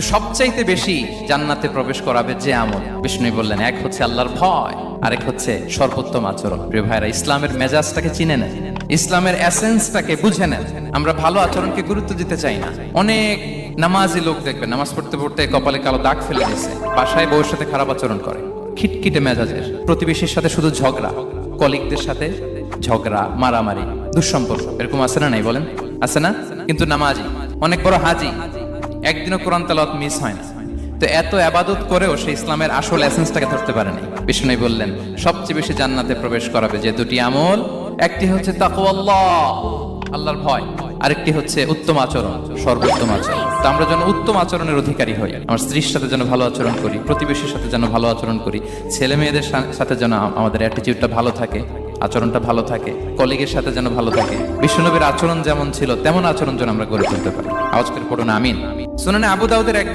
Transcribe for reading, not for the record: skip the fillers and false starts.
সবচাইতে বেশি জান্নাতে প্রবেশ করাবে যে আমল, বিষ্ণু বললেন, এক হচ্ছে আল্লাহর ভয়, আরেক হচ্ছে সর্বোত্তম আচরণ। প্রিয় ভাইরা, ইসলামের মেজাজটাকে চিনে নেন, ইসলামের এসেন্সটাকে বুঝে নেন। আমরা ভালো আচরণকে গুরুত্ব দিতে চাই না। অনেক নামাজি লোক দেখবেন নামাজ পড়তে পড়তে কপালে কালো দাগ ফেলে দিচ্ছে, বাসায় বউয়ের সাথে খারাপ আচরণ করে, খিটখিটে মেজাজের, প্রতিবেশীর সাথে শুধু ঝগড়া, কলিগদের সাথে ঝগড়া, মারামারি, দুঃসম্পর্ক, এরকম আছে না? নাই বলেন, আছে না? কিন্তু নামাজি, অনেক বড় হাজি, একদিনও কোরআন তেলাওয়াত মিস হয় না। তো এত আবাদত করেও সে ইসলামের আসল এসেন্সটাকে ধরতে পারেনি। বিষ্ণু বললেন, সবচেয়ে বেশি জান্নাতে প্রবেশ করাবে যে দুটি আমল, একটি হচ্ছে তাকওয়াল্লাহ, আল্লাহর ভয়, আরেকটি হচ্ছে উত্তম আচরণ, সর্বোত্তম আচরণ। তো আমরা যেন উত্তম আচরণের অধিকারী হই, আমার স্ত্রীর সাথে যেন ভালো আচরণ করি, প্রতিবেশীর সাথে যেন ভালো আচরণ করি, ছেলে মেয়েদের সাথে যেন আমাদের অ্যাটিটিউডটা ভালো থাকে, আচরণটা ভালো থাকে, কলিগের সাথে যেন ভালো থাকে। বিশ্বনবীর আচরণ যেমন ছিল তেমন আচরণ যেন আমরা গড়ে তুলতে পারি। আওয়াজ করে পড়ুন আমিন। শুনানে আবু দাউদের এক